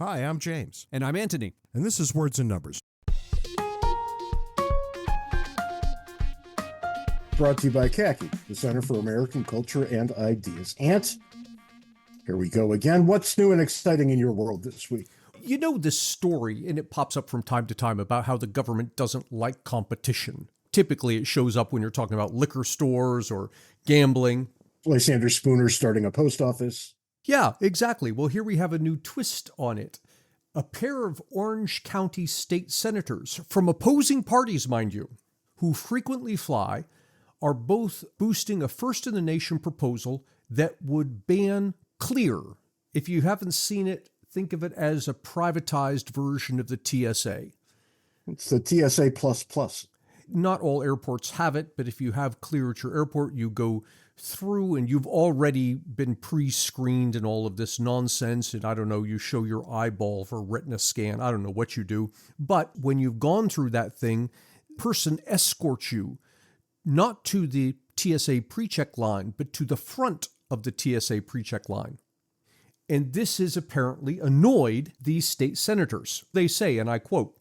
Hi, I'm James. And I'm Antony. And this is Words and Numbers. Brought to you by CACI, the Center for American Culture and Ideas. Ant, here we go again. What's new and exciting in your world this week? You know this story, and it pops up from time to time, about how the government doesn't like competition. Typically, it shows up when you're talking about liquor stores or gambling. Lysander Spooner starting a post office. Yeah, exactly. Well, here we have a new twist on it. A pair of Orange County state senators, from opposing parties, mind you, who frequently fly, are both boosting a first-in-the-nation proposal that would ban Clear. If you haven't seen it, think of it as a privatized version of the TSA. It's the TSA++. Not all airports have it, but if you have Clear at your airport, you go through and you've already been pre-screened and all of this nonsense. And I don't know, you show your eyeball for a retina scan. I don't know what you do. But when you've gone through that thing, person escorts you not to the TSA pre-check line, but to the front of the TSA pre-check line. And this has apparently annoyed these state senators. They say, and I quote,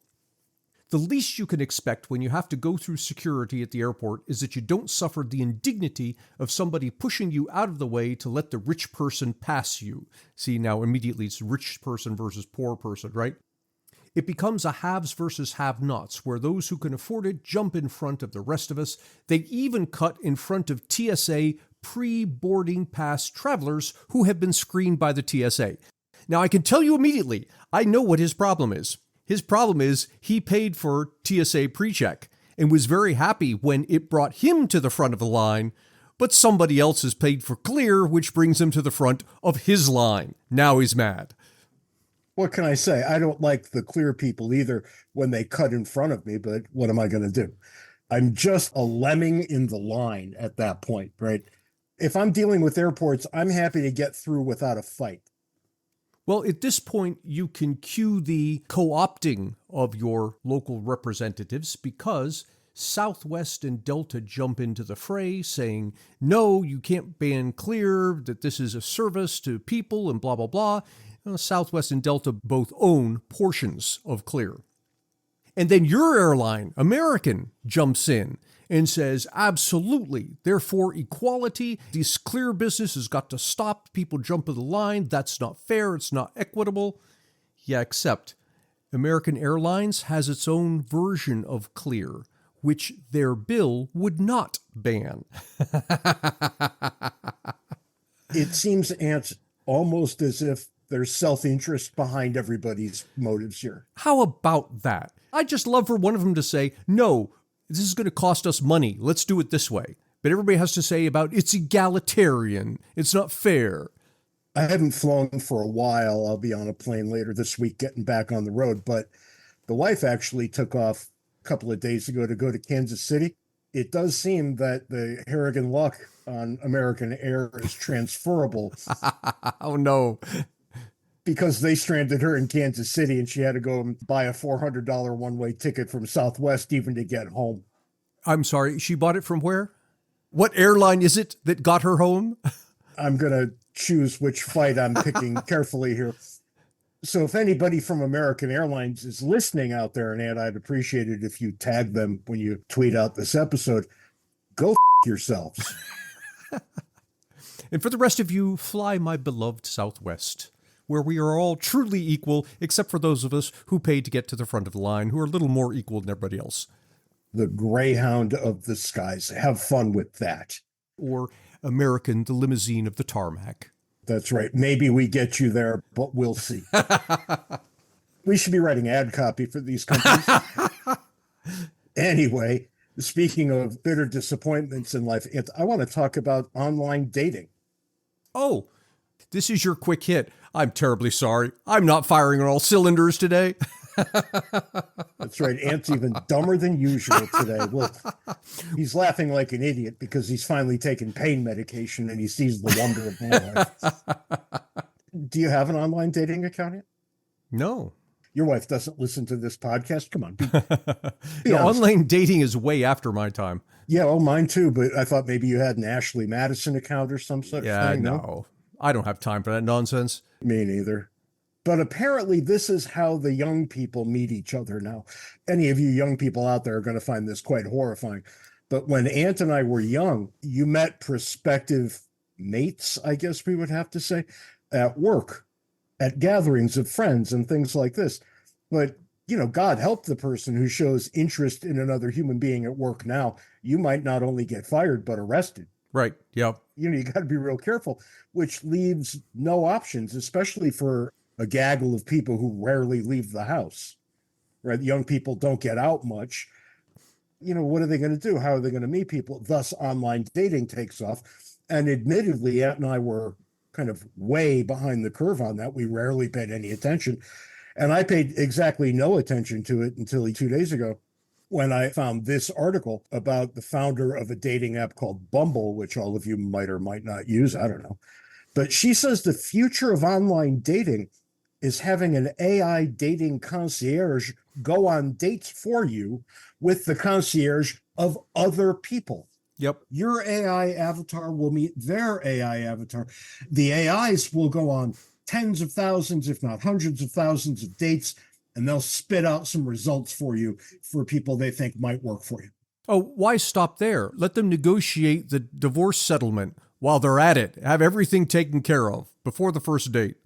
"The least you can expect when you have to go through security at the airport is that you don't suffer the indignity of somebody pushing you out of the way to let the rich person pass you." See, now immediately it's rich person versus poor person, right? It becomes a haves versus have-nots, where those who can afford it jump in front of the rest of us. They even cut in front of TSA pre-boarding pass travelers who have been screened by the TSA. Now, I can tell you immediately, I know what his problem is. His problem is he paid for TSA pre-check and was very happy when it brought him to the front of the line, but somebody else has paid for Clear, which brings him to the front of his line. Now he's mad. What can I say? I don't like the Clear people either when they cut in front of me, but what am I going to do? I'm just a lemming in the line at that point, right? If I'm dealing with airports, I'm happy to get through without a fight. Well, at this point, you can cue the co-opting of your local representatives, because Southwest and Delta jump into the fray saying, no, you can't ban Clear, that this is a service to people and blah, blah, blah. Southwest and Delta both own portions of Clear. And then your airline, American, jumps in and says, absolutely, therefore equality. This Clear business has got to stop. People jump in the line. That's not fair. It's not equitable. Yeah, except American Airlines has its own version of Clear, which their bill would not ban. It seems, Ant, almost as if there's self-interest behind everybody's motives here. How about that? I'd just love for one of them to say, no, this is going to cost us money. Let's do it this way. But everybody has to say about it's egalitarian. It's not fair. I haven't flown for a while. I'll be on a plane later this week getting back on the road. But the wife actually took off a couple of days ago to go to Kansas City. It does seem that the Harrigan luck on American Air is transferable. Oh, no. Because they stranded her in Kansas City and she had to go and buy a $400 one-way ticket from Southwest even to get home. I'm sorry, she bought it from where? What airline is it that got her home? I'm going to choose which flight I'm picking carefully here. So if anybody from American Airlines is listening out there, and I'd appreciate it if you tag them when you tweet out this episode, go yourselves. And for the rest of you, fly my beloved Southwest, where we are all truly equal, except for those of us who paid to get to the front of the line, who are a little more equal than everybody else. The Greyhound of the skies. Have fun with that. Or American, the limousine of the tarmac. That's right. Maybe we get you there, but we'll see. We should be writing ad copy for these companies. Anyway, speaking of bitter disappointments in life, I want to talk about online dating. Oh, this is your quick hit. I'm terribly sorry. I'm not firing on all cylinders today. That's right. Ant's even dumber than usual today. Well, he's laughing like an idiot because he's finally taken pain medication and he sees the wonder of life. Do you have an online dating account yet? No. Your wife doesn't listen to this podcast? Come on. Be online dating is way after my time. Yeah, well, mine too, but I thought maybe you had an Ashley Madison account or some such thing. No. I don't have time for that nonsense. Me neither. But apparently, this is how the young people meet each other now. Any of you young people out there are going to find this quite horrifying. But when Ant and I were young, you met prospective mates, I guess we would have to say, at work, at gatherings of friends and things like this. But, God help the person who shows interest in another human being at work now. You might not only get fired, but arrested. Right. Yep. You got to be real careful, which leaves no options, especially for a gaggle of people who rarely leave the house, right? Young people don't get out much. What are they going to do? How are they going to meet people? Thus, online dating takes off. And admittedly, Ant and I were kind of way behind the curve on that. We rarely paid any attention. And I paid exactly no attention to it until 2 days ago when I found this article about the founder of a dating app called Bumble, which all of you might or might not use. I don't know. But she says the future of online dating is having an AI dating concierge go on dates for you with the concierge of other people. Yep. Your AI avatar will meet their AI avatar. The AIs will go on tens of thousands, if not hundreds of thousands of dates, and they'll spit out some results for you for people they think might work for you. Oh, why stop there? Let them negotiate the divorce settlement while they're at it. Have everything taken care of before the first date.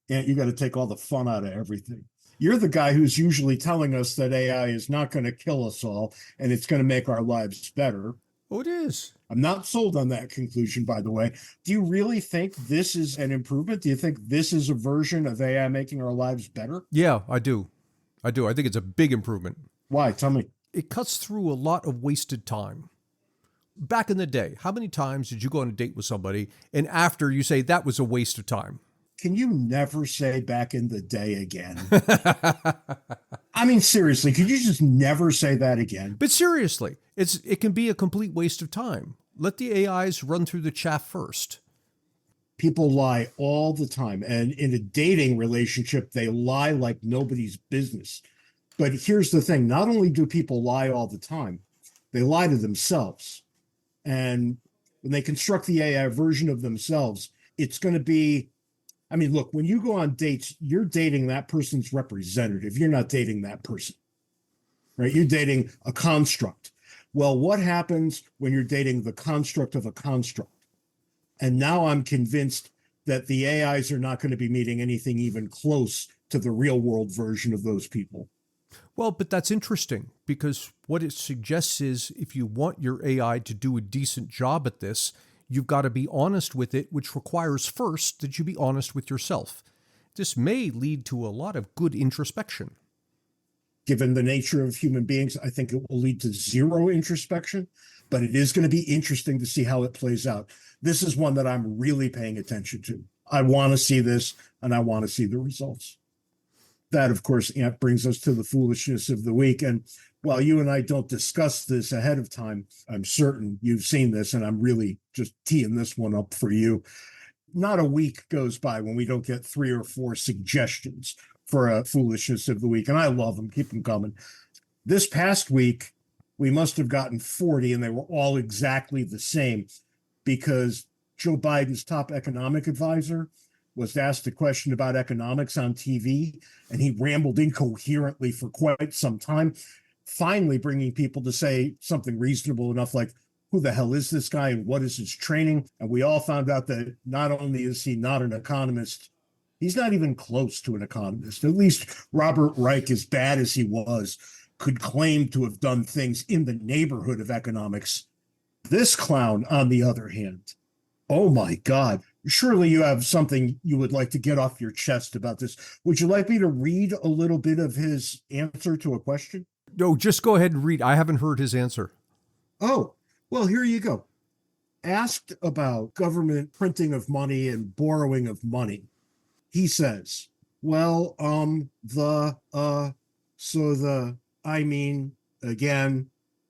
And you got to take all the fun out of everything. You're the guy who's usually telling us that AI is not going to kill us all and it's going to make our lives better. Oh, it is. I'm not sold on that conclusion, by the way. Do you really think this is an improvement? Do you think this is a version of AI making our lives better? Yeah, I do. I think it's a big improvement. Why? Tell me. It cuts through a lot of wasted time. Back in the day, how many times did you go on a date with somebody and after you say that was a waste of time? Can you never say back in the day again? I mean, seriously, could you just never say that again? But seriously, it can be a complete waste of time. Let the AIs run through the chaff first. People lie all the time. And in a dating relationship, they lie like nobody's business. But here's the thing. Not only do people lie all the time, they lie to themselves. And when they construct the AI version of themselves, it's going to be, I mean, look, when you go on dates, you're dating that person's representative. You're not dating that person, right? You're dating a construct. Well, what happens when you're dating the construct of a construct? And now I'm convinced that the AIs are not going to be meeting anything even close to the real world version of those people. Well, but that's interesting because what it suggests is if you want your AI to do a decent job at this, you've got to be honest with it, which requires first that you be honest with yourself. This may lead to a lot of good introspection. Given the nature of human beings, I think it will lead to zero introspection, but it is going to be interesting to see how it plays out. This is one that I'm really paying attention to. I want to see this, and I want to see the results. That, of course, brings us to the foolishness of the week. And while you and I don't discuss this ahead of time, I'm certain you've seen this, and I'm really just teeing this one up for you. Not a week goes by when we don't get 3 or 4 suggestions for a foolishness of the week, and I love them. Keep them coming. This past week, we must have gotten 40, and they were all exactly the same because Joe Biden's top economic advisor was asked a question about economics on TV, and he rambled incoherently for quite some time, finally bringing people to say something reasonable enough like, who the hell is this guy and what is his training? And we all found out that not only is he not an economist, he's not even close to an economist. At least Robert Reich, as bad as he was, could claim to have done things in the neighborhood of economics. This clown, on the other hand, oh my God, surely you have something you would like to get off your chest about this. Would you like me to read a little bit of his answer to a question? No, just go ahead and read. I haven't heard his answer. Oh, well, here you go. Asked about government printing of money and borrowing of money, he says, well, again,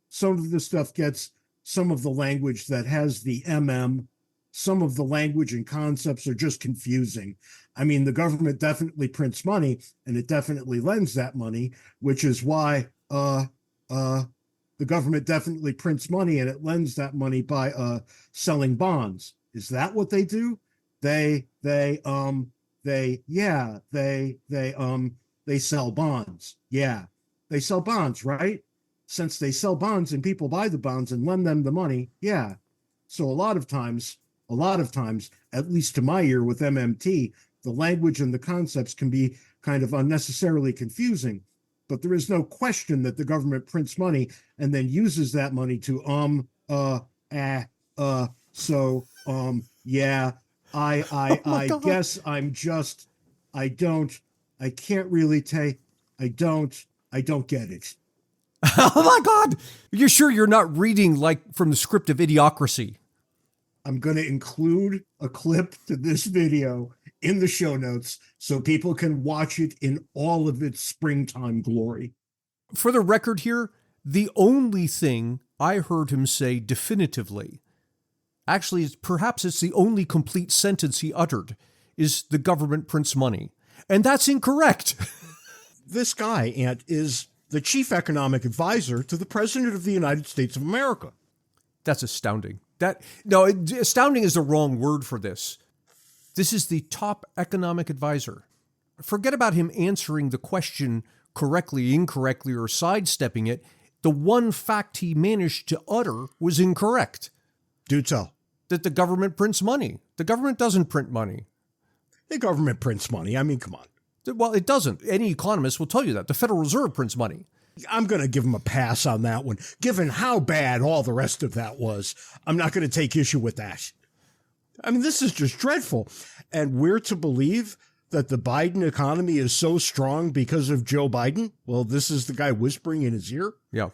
some of the stuff gets some of the language that has the some of the language and concepts are just confusing. I mean, the government definitely prints money and it definitely lends that money, which is why the government definitely prints money and it lends that money by selling bonds. Is that what they do? They they sell bonds. Yeah, they sell bonds, right? Since they sell bonds and people buy the bonds and lend them the money, yeah. So a lot of times, at least to my ear with MMT, the language and the concepts can be kind of unnecessarily confusing. But there is no question that the government prints money and then uses that money to yeah, I guess I can't really take, I don't get it. Oh my God! You're sure you're not reading like from the script of Idiocracy? I'm going to include a clip to this video in the show notes so people can watch it in all of its springtime glory. For the record here, the only thing I heard him say definitively, actually, perhaps it's the only complete sentence he uttered, is the government prints money. And that's incorrect. This guy, Ant, is the chief economic advisor to the President of the United States of America. That's astounding. Astounding is the wrong word for this. This is the top economic advisor. Forget about him answering the question correctly, incorrectly, or sidestepping it. The one fact he managed to utter was incorrect. Do tell. That the government prints money. The government doesn't print money. The government prints money. I mean, come on. Well, it doesn't. Any economist will tell you that. The Federal Reserve prints money. I'm going to give him a pass on that one. Given how bad all the rest of that was, I'm not going to take issue with that. I mean, this is just dreadful. And we're to believe that the Biden economy is so strong because of Joe Biden? Well, this is the guy whispering in his ear? Yeah.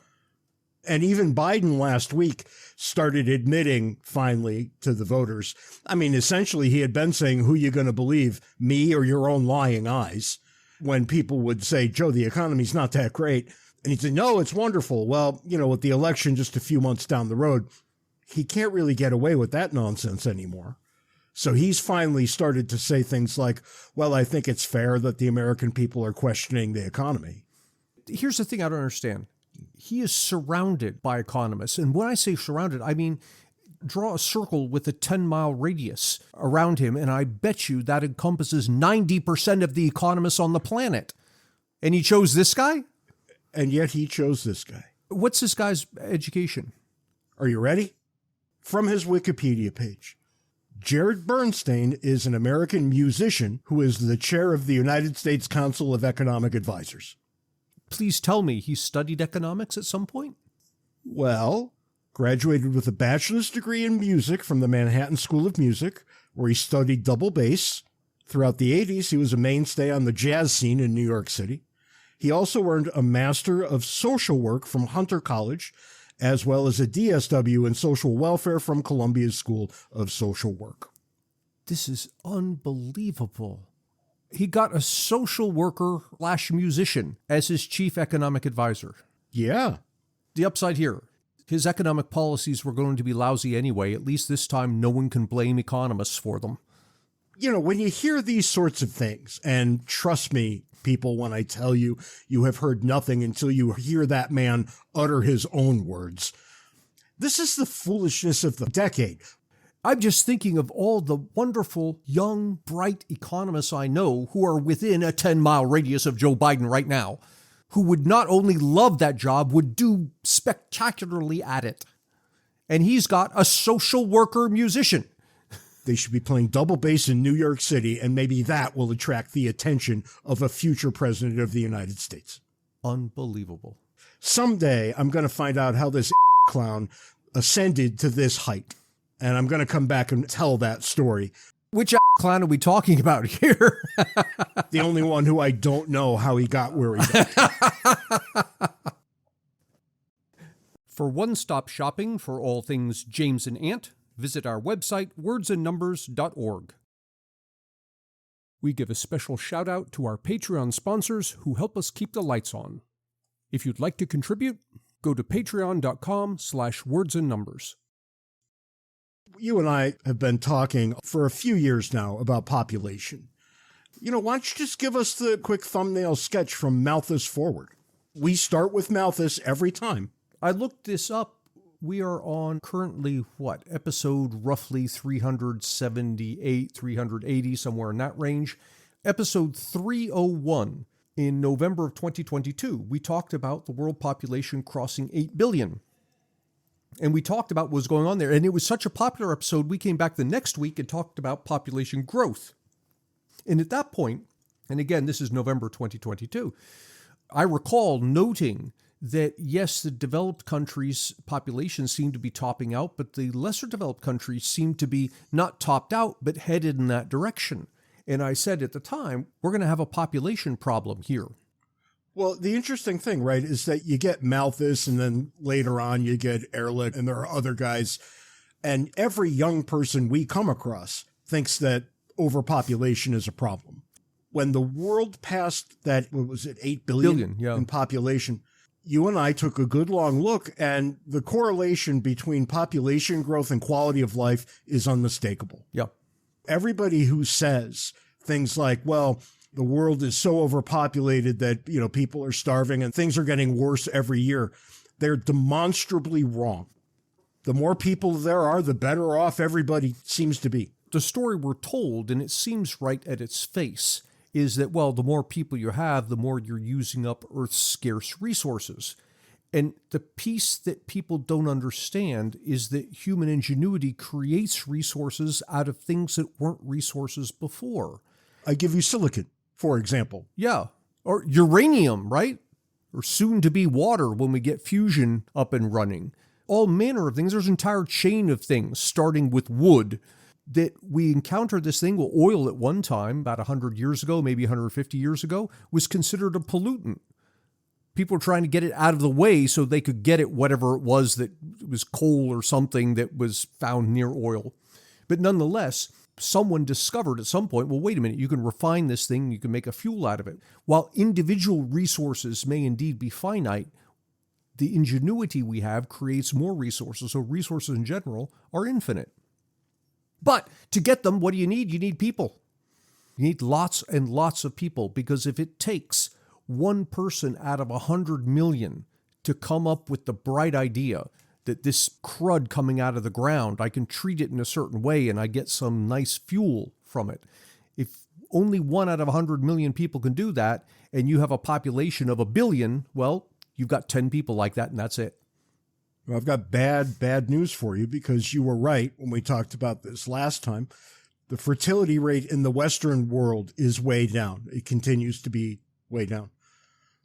And even Biden last week started admitting finally to the voters. I mean, essentially, he had been saying, who you going to believe, me or your own lying eyes? When people would say, Joe, the economy's not that great. And he'd say, no, it's wonderful. Well, with the election just a few months down the road, he can't really get away with that nonsense anymore. So he's finally started to say things like, well, I think it's fair that the American people are questioning the economy. Here's the thing I don't understand. He is surrounded by economists. And when I say surrounded, I mean, draw a circle with a 10-mile radius around him, and I bet you that encompasses 90% of the economists on the planet. And he chose this guy? And yet he chose this guy. What's this guy's education? Are you ready? From his Wikipedia page. Jared Bernstein is an American musician who is the chair of the United States Council of Economic Advisors. Please tell me he studied economics at some point? Well, graduated with a bachelor's degree in music from the Manhattan School of Music, where he studied double bass. Throughout the 80s, he was a mainstay on the jazz scene in New York City. He also earned a Master of Social Work from Hunter College, as well as a DSW in Social Welfare from Columbia's School of Social Work. This is unbelievable. He got a social worker/musician as his chief economic advisor. Yeah. The upside here, his economic policies were going to be lousy anyway. At least this time, no one can blame economists for them. When you hear these sorts of things, and trust me, people, when I tell you, you have heard nothing until you hear that man utter his own words. This is the foolishness of the decade. I'm just thinking of all the wonderful, young, bright economists I know who are within a 10-mile radius of Joe Biden right now, who would not only love that job, would do spectacularly at it. And he's got a social worker musician. They should be playing double bass in New York City, and maybe that will attract the attention of a future president of the United States. Unbelievable. Someday, I'm going to find out how this clown ascended to this height, and I'm going to come back and tell that story. Which clown are we talking about here? The only one who I don't know how he got where he got. For one-stop shopping for all things James and Ant, visit our website, wordsandnumbers.org. We give a special shout-out to our Patreon sponsors who help us keep the lights on. If you'd like to contribute, go to patreon.com/wordsandnumbers. You and I have been talking for a few years now about population. Why don't you just give us the quick thumbnail sketch from Malthus forward? We start with Malthus every time. I looked this up. We are on currently, episode roughly 378, 380, somewhere in that range. Episode 301 in November of 2022, we talked about the world population crossing 8 billion. And we talked about what was going on there. And it was such a popular episode, we came back the next week and talked about population growth. And at that point, and again, this is November 2022, I recall noting that, yes, the developed countries' populations seem to be topping out, but the lesser developed countries seem to be not topped out, but headed in that direction. And I said at the time, we're going to have a population problem here. Well, the interesting thing, right, is that you get Malthus, and then later on you get Ehrlich, and there are other guys. And every young person we come across thinks that overpopulation is a problem. When the world passed that, what was it, 8 billion in population, you and I took a good long look, and the correlation between population growth and quality of life is unmistakable. Yeah. Everybody who says things like, well, the world is so overpopulated that, people are starving and things are getting worse every year, they're demonstrably wrong. The more people there are, the better off everybody seems to be. The story we're told, and it seems right at its face, is that, well, the more people you have, the more you're using up Earth's scarce resources. And the piece that people don't understand is that human ingenuity creates resources out of things that weren't resources before. I give you silicon, for example. Yeah. Or uranium, right? Or soon to be water when we get fusion up and running. All manner of things. There's an entire chain of things, starting with wood, that we encountered this thing. Well, oil at one time, about 100 years ago, maybe 150 years ago, was considered a pollutant. People were trying to get it out of the way so they could get it, whatever it was, that was coal or something that was found near oil. But nonetheless, someone discovered at some point, well, wait a minute, you can refine this thing, you can make a fuel out of it. While individual resources may indeed be finite, the ingenuity we have creates more resources, so resources in general are infinite. But to get them, what do you need? You need people. You need lots and lots of people, because if it takes one person out of 100 million to come up with the bright idea that this crud coming out of the ground, I can treat it in a certain way and I get some nice fuel from it. If only 1 out of 100 million people can do that, and you have a population of 1 billion, well, you've got 10 people like that, and that's it. Well, I've got bad news for you, because you were right when we talked about this last time. The fertility rate in the Western world is way down. It continues to be way down.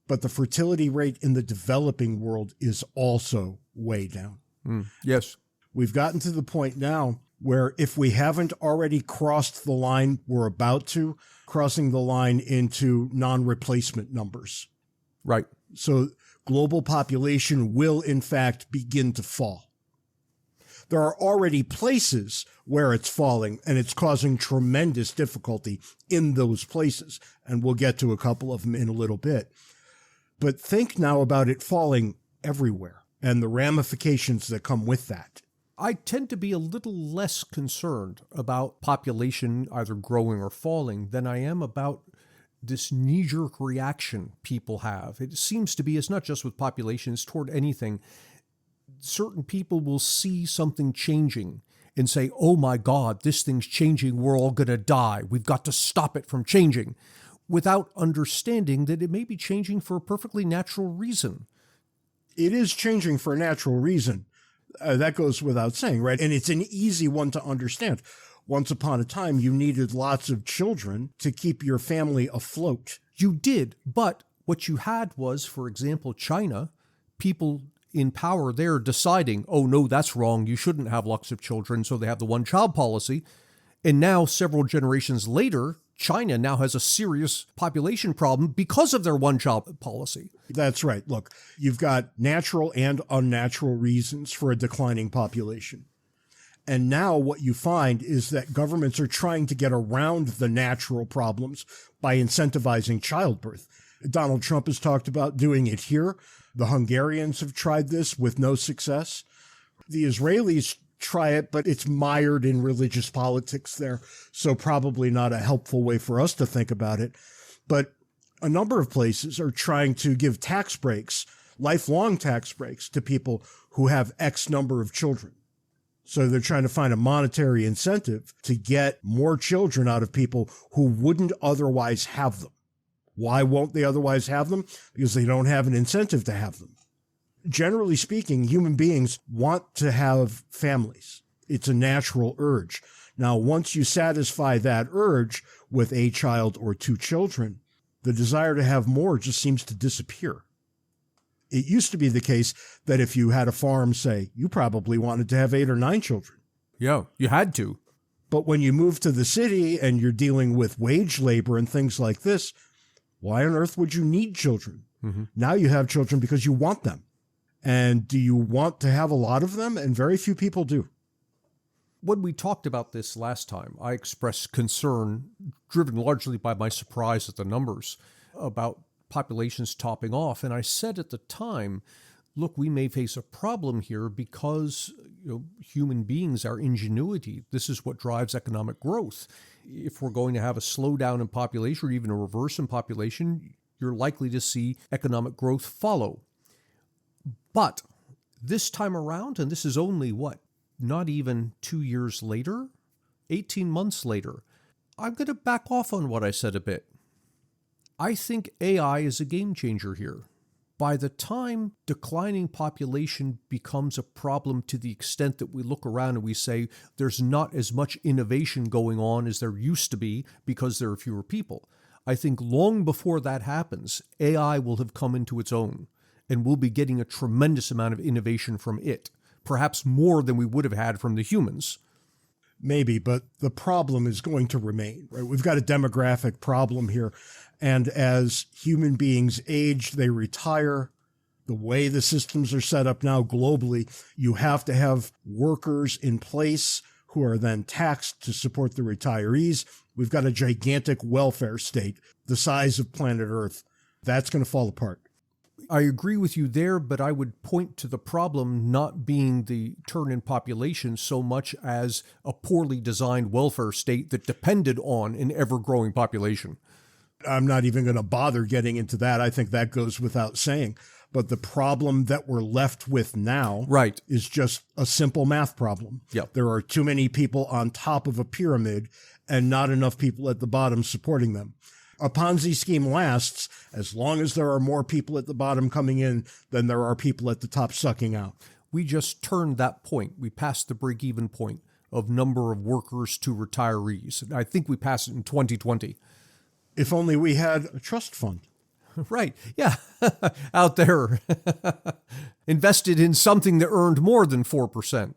But the fertility rate in the developing world is also way down. Yes. We've gotten to the point now where, if we haven't already crossed the line, we're about to, crossing the line into non-replacement numbers. Right. So global population will, in fact, begin to fall. There are already places where it's falling, and it's causing tremendous difficulty in those places. And we'll get to a couple of them in a little bit. But think now about it falling everywhere and the ramifications that come with that. I tend to be a little less concerned about population either growing or falling than I am about this knee-jerk reaction people have. It seems to be, it's not just with populations, toward anything. Certain people will see something changing and say, oh my God, this thing's changing, we're all going to die. We've got to stop it from changing, without understanding that it may be changing for a perfectly natural reason. It is changing for a natural reason. That goes without saying, right? And it's an easy one to understand. Once upon a time, you needed lots of children to keep your family afloat. You did, but what you had was, for example, China, people in power there deciding, oh no, that's wrong, you shouldn't have lots of children, so they have the one-child policy. And now, several generations later, China now has a serious population problem because of their one-child policy. That's right. Look, you've got natural and unnatural reasons for a declining population. And now what you find is that governments are trying to get around the natural problems by incentivizing childbirth. Donald Trump has talked about doing it here. The Hungarians have tried this with no success. The Israelis try it, but it's mired in religious politics there, so probably not a helpful way for us to think about it. But a number of places are trying to give tax breaks, lifelong tax breaks, to people who have X number of children. So they're trying to find a monetary incentive to get more children out of people who wouldn't otherwise have them. Why won't they otherwise have them? Because they don't have an incentive to have them. Generally speaking, human beings want to have families. It's a natural urge. Now, once you satisfy that urge with a child or two children, the desire to have more just seems to disappear. It used to be the case that if you had a farm, say, you probably wanted to have 8 or 9 children. Yeah, you had to. But when you move to the city and you're dealing with wage labor and things like this, why on earth would you need children? Mm-hmm. Now you have children because you want them. And do you want to have a lot of them? And very few people do. When we talked about this last time, I expressed concern, driven largely by my surprise at the numbers, about populations topping off. And I said at the time, look, we may face a problem here because human beings, our ingenuity, this is what drives economic growth. If we're going to have a slowdown in population or even a reverse in population, you're likely to see economic growth follow. But this time around, and this is only not even 2 years later, 18 months later, I'm going to back off on what I said a bit. I think AI is a game changer here. By the time declining population becomes a problem to the extent that we look around and we say there's not as much innovation going on as there used to be because there are fewer people, I think long before that happens, AI will have come into its own and we'll be getting a tremendous amount of innovation from it, perhaps more than we would have had from the humans. Maybe, but the problem is going to remain, right? We've got a demographic problem here. And as human beings age, they retire. The way the systems are set up now globally, you have to have workers in place who are then taxed to support the retirees. We've got a gigantic welfare state the size of planet Earth. That's going to fall apart. I agree with you there, but I would point to the problem not being the turn in population so much as a poorly designed welfare state that depended on an ever-growing population. I'm not even going to bother getting into that. I think that goes without saying. But the problem that we're left with now is just a simple math problem. Yep. There are too many people on top of a pyramid and not enough people at the bottom supporting them. A Ponzi scheme lasts as long as there are more people at the bottom coming in than there are people at the top sucking out. We just turned that point. We passed the break-even point of number of workers to retirees. I think we passed it in 2020. If only we had a trust fund. Right. Yeah. Out there. Invested in something that earned more than 4%.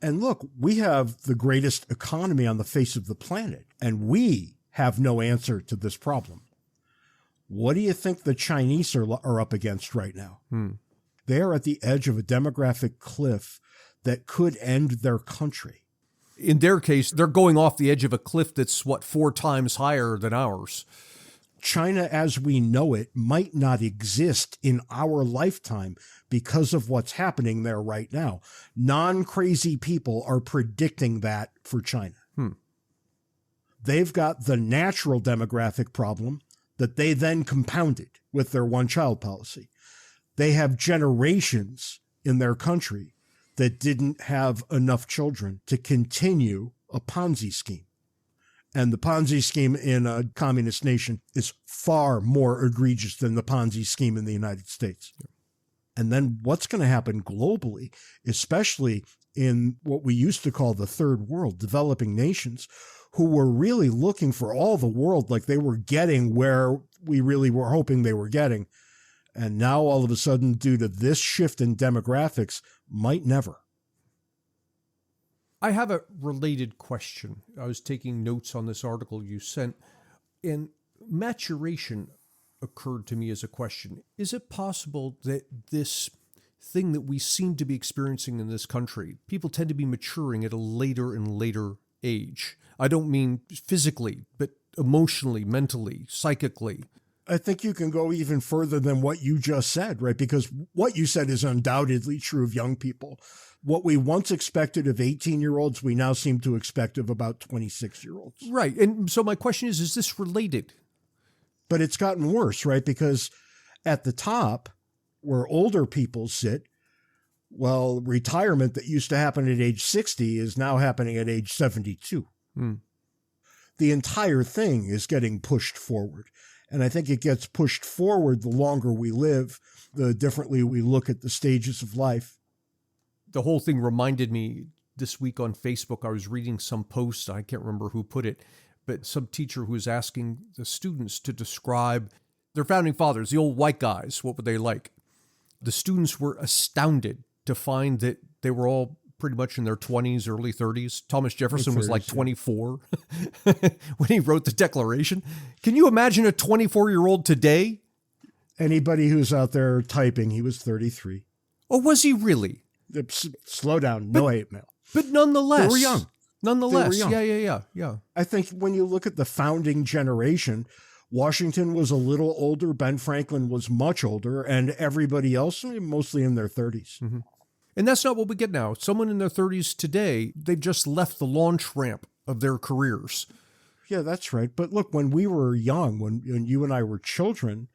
And look, we have the greatest economy on the face of the planet, and we have no answer to this problem. What do you think the Chinese are up against right now? They are at the edge of a demographic cliff that could end their country. In their case, they're going off the edge of a cliff that's, 4 times higher than ours. China as we know it might not exist in our lifetime because of what's happening there right now. Non-crazy people are predicting that for China. They've got the natural demographic problem that they then compounded with their one-child policy. They have generations in their country that didn't have enough children to continue a Ponzi scheme. And the Ponzi scheme in a communist nation is far more egregious than the Ponzi scheme in the United States. And then what's going to happen globally, especially in what we used to call the third world, developing nations, who were really looking for all the world like they were getting where we really were hoping they were getting. And now all of a sudden, due to this shift in demographics, might never. I have a related question. I was taking notes on this article you sent, and maturation occurred to me as a question. Is it possible that this thing that we seem to be experiencing in this country, people tend to be maturing at a later and later age? I don't mean physically, but emotionally, mentally, psychically. I think you can go even further than what you just said, right? Because what you said is undoubtedly true of young people. What we once expected of 18-year-olds, we now seem to expect of about 26-year-olds. Right. And so my question is this related? But it's gotten worse, right? Because at the top, where older people sit, Well, retirement that used to happen at age 60 is now happening at age 72. The entire thing is getting pushed forward. And I think it gets pushed forward the longer we live, the differently we look at the stages of life. The whole thing reminded me this week on Facebook. I was reading some post, I can't remember who put it, but some teacher who was asking the students to describe their founding fathers, the old white guys, what were they like? The students were astounded to find that they were all pretty much in their 20s, early 30s. Thomas Jefferson was like 24 when he wrote the Declaration. Can you imagine a 24-year-old today? Anybody who's out there typing, he was 33. Oh, was he really? Slow down. No hate mail. But nonetheless. They were young. Nonetheless. They were young. Yeah. I think when you look at the founding generation, Washington was a little older, Ben Franklin was much older, and everybody else mostly in their 30s. Mm-hmm. And that's not what we get now. Someone in their 30s today, they've just left the launch ramp of their careers. Yeah, that's right. But look, when we were young, when you and I were children,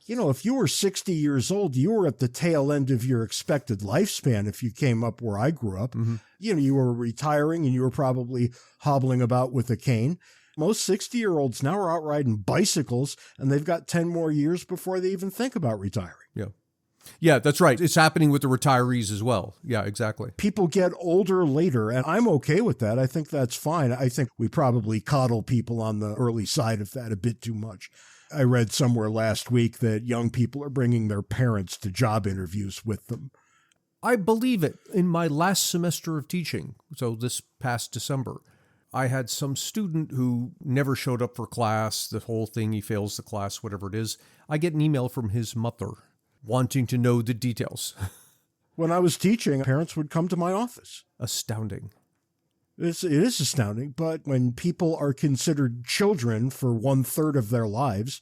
if you were 60 years old, you were at the tail end of your expected lifespan if you came up where I grew up. Mm-hmm. You were retiring and you were probably hobbling about with a cane. Most 60-year-olds now are out riding bicycles, and they've got 10 more years before they even think about retiring. Yeah, that's right. It's happening with the retirees as well. Yeah, exactly. People get older later, and I'm okay with that. I think that's fine. I think we probably coddle people on the early side of that a bit too much. I read somewhere last week that young people are bringing their parents to job interviews with them. I believe it. In my last semester of teaching, so this past December, I had some student who never showed up for class, the whole thing, he fails the class, whatever it is. I get an email from his mother wanting to know the details. When I was teaching, parents would come to my office. Astounding. It is astounding, but when people are considered children for 1/3 of their lives,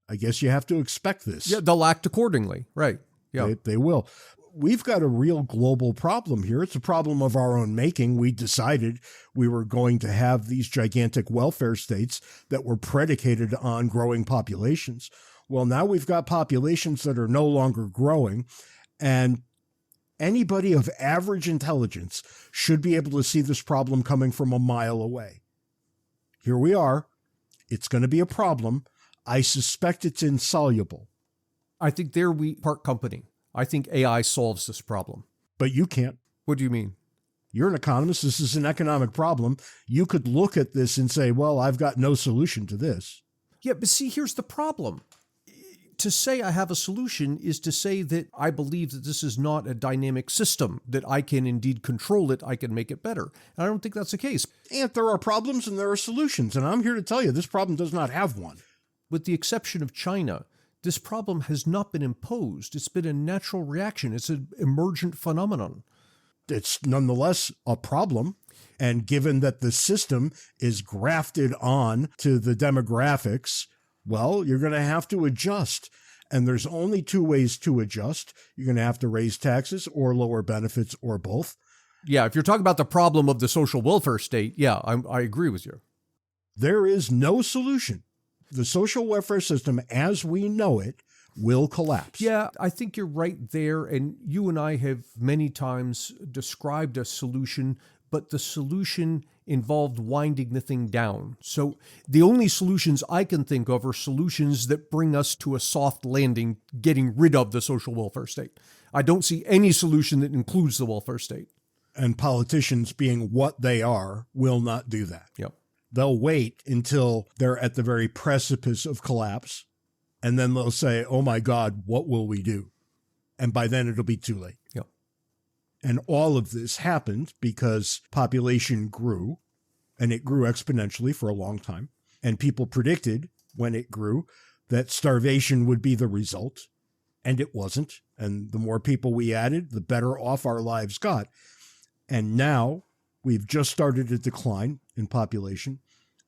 I guess you have to expect this. Yeah, they'll act accordingly. Right. Yeah. They will. We've got a real global problem here. It's a problem of our own making. We decided we were going to have these gigantic welfare states that were predicated on growing populations. Well, now we've got populations that are no longer growing, and anybody of average intelligence should be able to see this problem coming from a mile away. Here we are. It's going to be a problem. I suspect it's insoluble. I think there we part company. I think AI solves this problem. But you can't. What do you mean? You're an economist. This is an economic problem. You could look at this and say, well, I've got no solution to this. Yeah, but see, here's the problem. To say I have a solution is to say that I believe that this is not a dynamic system, that I can indeed control it, I can make it better. And I don't think that's the case. And there are problems and there are solutions. And I'm here to tell you this problem does not have one. With the exception of China, this problem has not been imposed. It's been a natural reaction. It's an emergent phenomenon. It's nonetheless a problem. And given that the system is grafted on to the demographics, well, you're going to have to adjust. And there's only two ways to adjust. You're going to have to raise taxes or lower benefits or both. Yeah, if you're talking about the problem of the social welfare state, yeah, I agree with you. There is no solution. The social welfare system as we know it will collapse. Yeah, I think you're right there. And you and I have many times described a solution, but the solution involved winding the thing down. So the only solutions I can think of are solutions that bring us to a soft landing, getting rid of the social welfare state. I don't see any solution that includes the welfare state. And politicians, being what they are, will not do that. Yep. They'll wait until they're at the very precipice of collapse, and then they'll say, oh my God, what will we do? And by then it'll be too late. Yep. And all of this happened because population grew, and it grew exponentially for a long time. And people predicted when it grew that starvation would be the result, and it wasn't. And the more people we added, the better off our lives got. And now we've just started a decline in population.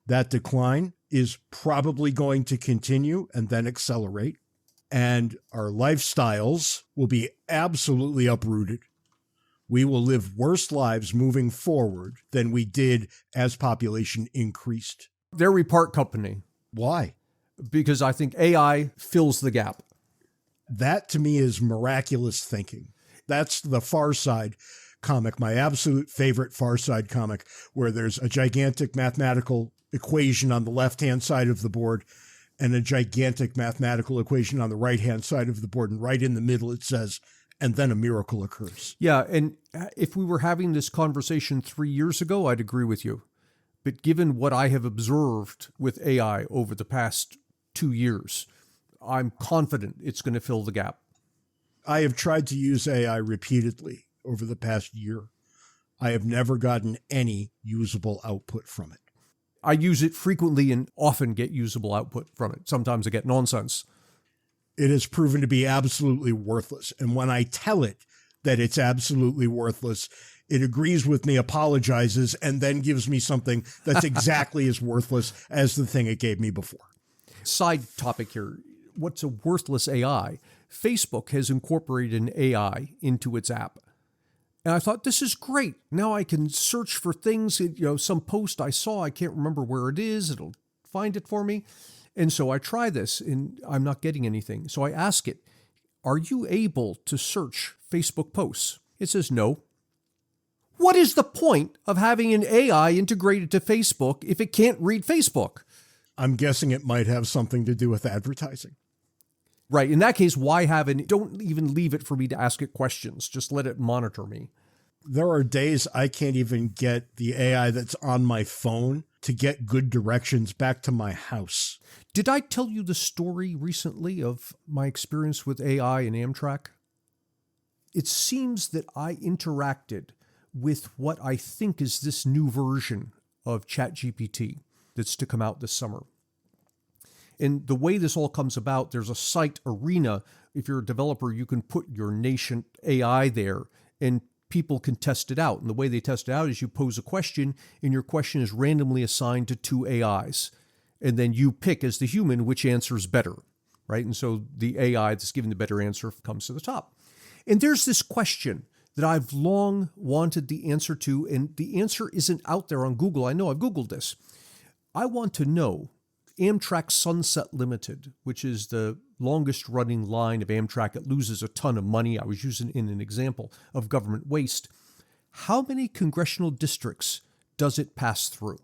That decline is probably going to continue and then accelerate. And our lifestyles will be absolutely uprooted. We will live worse lives moving forward than we did as population increased. There we part company. Why? Because I think AI fills the gap. That to me is miraculous thinking. That's the Far Side comic, my absolute favorite Far Side comic, where there's a gigantic mathematical equation on the left-hand side of the board and a gigantic mathematical equation on the right-hand side of the board. And right in the middle, it says, and then a miracle occurs. Yeah, and if we were having this conversation 3 years ago, I'd agree with you. But given what I have observed with AI over the past 2 years, I'm confident it's going to fill the gap. I have tried to use AI repeatedly over the past year. I have never gotten any usable output from it. I use it frequently and often get usable output from it. Sometimes I get nonsense. It has proven to be absolutely worthless. And when I tell it that it's absolutely worthless, it agrees with me, apologizes, and then gives me something that's exactly as worthless as the thing it gave me before. Side topic here. What's a worthless AI? Facebook has incorporated an AI into its app. And I thought, this is great. Now I can search for things, some post I saw, I can't remember where it is. It'll find it for me. And so I try this and I'm not getting anything. So I ask it, are you able to search Facebook posts? It says no. What is the point of having an AI integrated to Facebook if it can't read Facebook? I'm guessing it might have something to do with advertising. Right. In that case, why don't even leave it for me to ask it questions. Just let it monitor me. There are days I can't even get the AI that's on my phone to get good directions back to my house. Did I tell you the story recently of my experience with AI and Amtrak? It seems that I interacted with what I think is this new version of ChatGPT that's to come out this summer. And the way this all comes about, there's a site, Arena. If you're a developer, you can put your nascent AI there and people can test it out. And the way they test it out is you pose a question and your question is randomly assigned to two AIs. And then you pick as the human which answer is better, right? And so the AI that's giving the better answer comes to the top. And there's this question that I've long wanted the answer to, and the answer isn't out there on Google. I know I've Googled this. I want to know Amtrak Sunset Limited, which is the longest running line of Amtrak. It loses a ton of money. I was using it in an example of government waste. How many congressional districts does it pass through?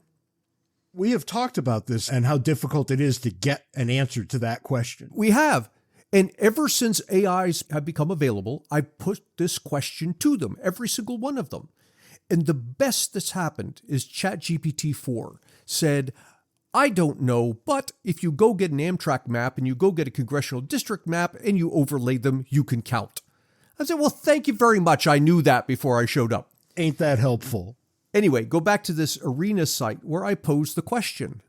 We have talked about this and how difficult it is to get an answer to that question. We have. And ever since AIs have become available, I put this question to them, every single one of them. And the best that's happened is ChatGPT 4 said, I don't know, but if you go get an Amtrak map and you go get a congressional district map and you overlay them, you can count. I said, well, thank you very much. I knew that before I showed up. Ain't that helpful? Anyway, go back to this Arena site where I posed the question.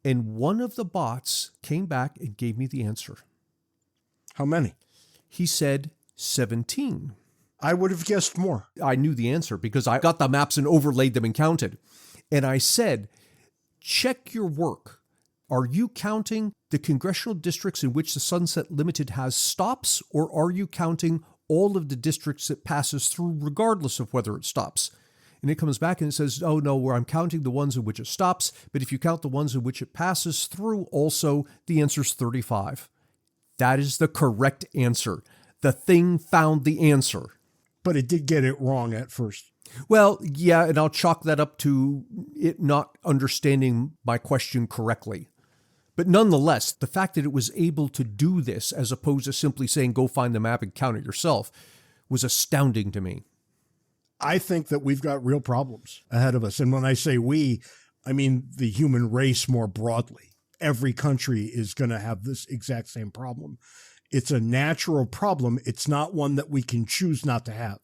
And one of the bots came back and gave me the answer. How many? He said 17. I would have guessed more. I knew the answer because I got the maps and overlaid them and counted. And I said, check your work. Are you counting the congressional districts in which the Sunset Limited has stops, or are you counting all of the districts it passes through regardless of whether it stops? And it comes back and it says, oh no, where I'm counting the ones in which it stops, but if you count the ones in which it passes through also, the answer's 35. That is the correct answer. The thing found the answer. But it did get it wrong at first. Well, yeah, and I'll chalk that up to it not understanding my question correctly. But nonetheless, the fact that it was able to do this as opposed to simply saying, go find the map and count it yourself, was astounding to me. I think that we've got real problems ahead of us. And when I say we, I mean the human race more broadly. Every country is going to have this exact same problem. It's a natural problem. It's not one that we can choose not to have.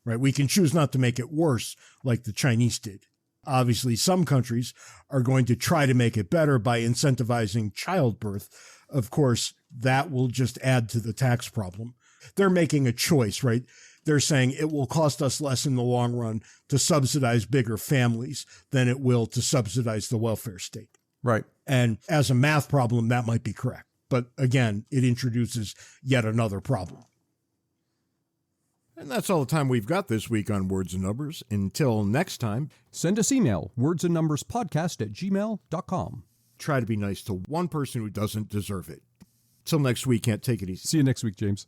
Right? We can choose not to make it worse like the Chinese did. Obviously, some countries are going to try to make it better by incentivizing childbirth. Of course, that will just add to the tax problem. They're making a choice, right? They're saying it will cost us less in the long run to subsidize bigger families than it will to subsidize the welfare state. Right. And as a math problem, that might be correct. But again, it introduces yet another problem. And that's all the time we've got this week on Words and Numbers. Until next time, send us email, wordsandnumberspodcast@gmail.com. Try to be nice to one person who doesn't deserve it. Till next week, can't take it easy. See you next week, James.